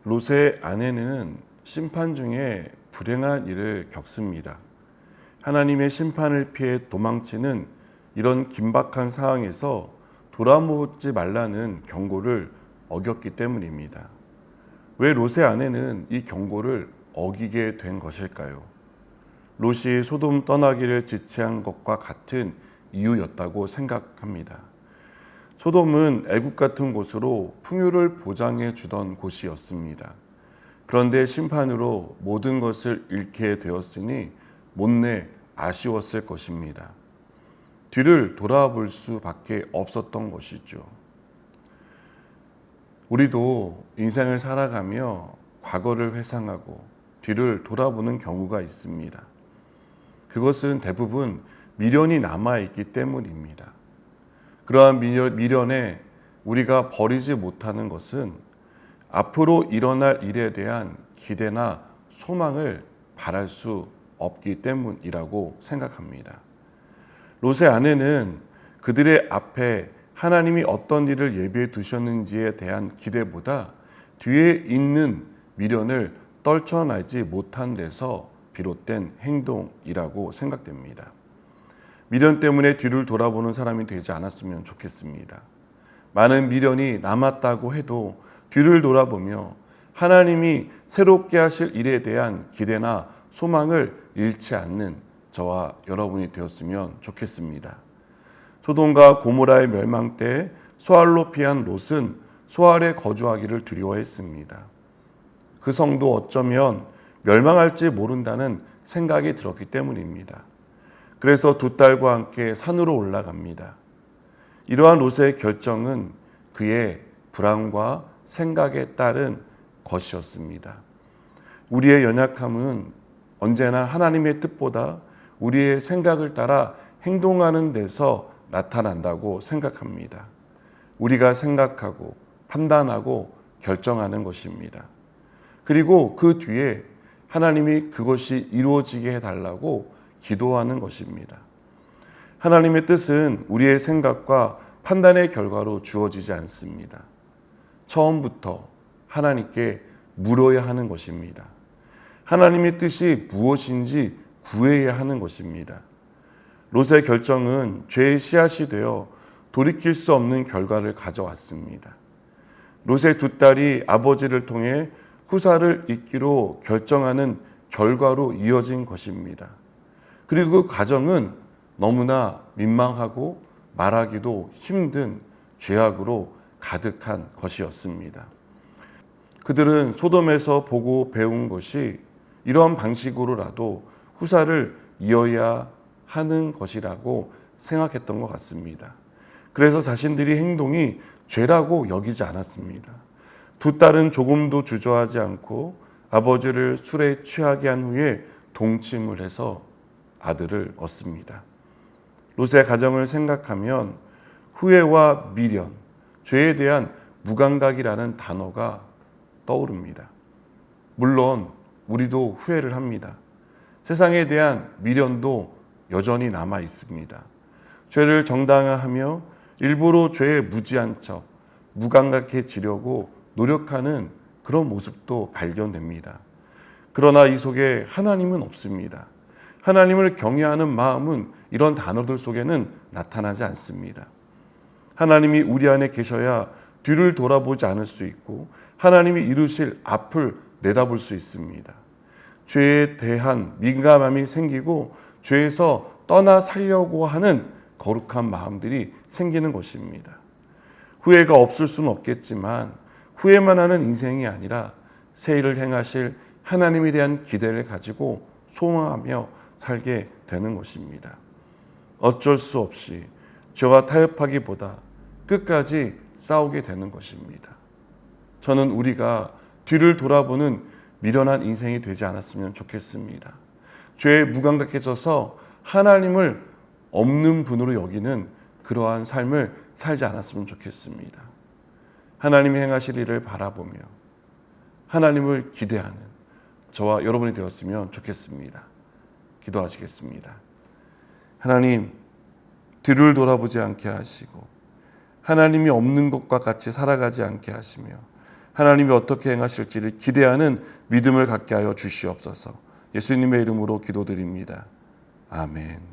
롯의 아내는 심판 중에 불행한 일을 겪습니다. 하나님의 심판을 피해 도망치는 이런 긴박한 상황에서 돌아보지 말라는 경고를 어겼기 때문입니다. 왜 롯의 아내는 이 경고를 어기게 된 것일까요? 롯이 소돔 떠나기를 지체한 것과 같은 이유였다고 생각합니다. 소돔은 애국 같은 곳으로 풍요를 보장해 주던 곳이었습니다. 그런데 심판으로 모든 것을 잃게 되었으니 못내 아쉬웠을 것입니다. 뒤를 돌아볼 수밖에 없었던 것이죠. 우리도 인생을 살아가며 과거를 회상하고 뒤를 돌아보는 경우가 있습니다. 그것은 대부분 미련이 남아있기 때문입니다. 그러한 미련에 우리가 버리지 못하는 것은 앞으로 일어날 일에 대한 기대나 소망을 바랄 수 없기 때문이라고 생각합니다. 롯의 아내는 그들의 앞에 하나님이 어떤 일을 예비해 두셨는지에 대한 기대보다 뒤에 있는 미련을 떨쳐내지 못한 데서 비롯된 행동이라고 생각됩니다. 미련 때문에 뒤를 돌아보는 사람이 되지 않았으면 좋겠습니다. 많은 미련이 남았다고 해도 뒤를 돌아보며 하나님이 새롭게 하실 일에 대한 기대나 소망을 잃지 않는 저와 여러분이 되었으면 좋겠습니다. 소돔과 고모라의 멸망 때 소알로 피한 롯은 소알에 거주하기를 두려워했습니다. 그 성도 어쩌면 멸망할지 모른다는 생각이 들었기 때문입니다. 그래서 두 딸과 함께 산으로 올라갑니다. 이러한 롯의 결정은 그의 불안과 생각에 따른 것이었습니다. 우리의 연약함은 언제나 하나님의 뜻보다 우리의 생각을 따라 행동하는 데서 나타난다고 생각합니다. 우리가 생각하고 판단하고 결정하는 것입니다. 그리고 그 뒤에 하나님이 그것이 이루어지게 해달라고 기도하는 것입니다. 하나님의 뜻은 우리의 생각과 판단의 결과로 주어지지 않습니다. 처음부터 하나님께 물어야 하는 것입니다. 하나님의 뜻이 무엇인지 구해야 하는 것입니다. 롯의 결정은 죄의 씨앗이 되어 돌이킬 수 없는 결과를 가져왔습니다. 롯의 두 딸이 아버지를 통해 후사를 잇기로 결정하는 결과로 이어진 것입니다. 그리고 그 과정은 너무나 민망하고 말하기도 힘든 죄악으로 가득한 것이었습니다. 그들은 소돔에서 보고 배운 것이 이런 방식으로라도 후사를 이어야 하는 것이라고 생각했던 것 같습니다. 그래서 자신들의 행동이 죄라고 여기지 않았습니다. 두 딸은 조금도 주저하지 않고 아버지를 술에 취하게 한 후에 동침을 해서 아들을 얻습니다. 롯의 가정을 생각하면 후회와 미련, 죄에 대한 무감각이라는 단어가 떠오릅니다. 물론 우리도 후회를 합니다. 세상에 대한 미련도 여전히 남아 있습니다. 죄를 정당화하며 일부러 죄에 무지한 척 무감각해지려고 노력하는 그런 모습도 발견됩니다. 그러나 이 속에 하나님은 없습니다. 하나님을 경외하는 마음은 이런 단어들 속에는 나타나지 않습니다. 하나님이 우리 안에 계셔야 뒤를 돌아보지 않을 수 있고 하나님이 이루실 앞을 내다볼 수 있습니다. 죄에 대한 민감함이 생기고 죄에서 떠나 살려고 하는 거룩한 마음들이 생기는 것입니다. 후회가 없을 수는 없겠지만 후회만 하는 인생이 아니라 새 일을 행하실 하나님에 대한 기대를 가지고 소망하며 살게 되는 것입니다. 어쩔 수 없이 죄와 타협하기보다 끝까지 싸우게 되는 것입니다. 저는 우리가 뒤를 돌아보는 미련한 인생이 되지 않았으면 좋겠습니다. 죄에 무감각해져서 하나님을 없는 분으로 여기는 그러한 삶을 살지 않았으면 좋겠습니다. 하나님이 행하실 일을 바라보며 하나님을 기대하는 저와 여러분이 되었으면 좋겠습니다. 기도하시겠습니다. 하나님, 뒤를 돌아보지 않게 하시고 하나님이 없는 것과 같이 살아가지 않게 하시며 하나님이 어떻게 행하실지를 기대하는 믿음을 갖게 하여 주시옵소서. 예수님의 이름으로 기도드립니다. 아멘.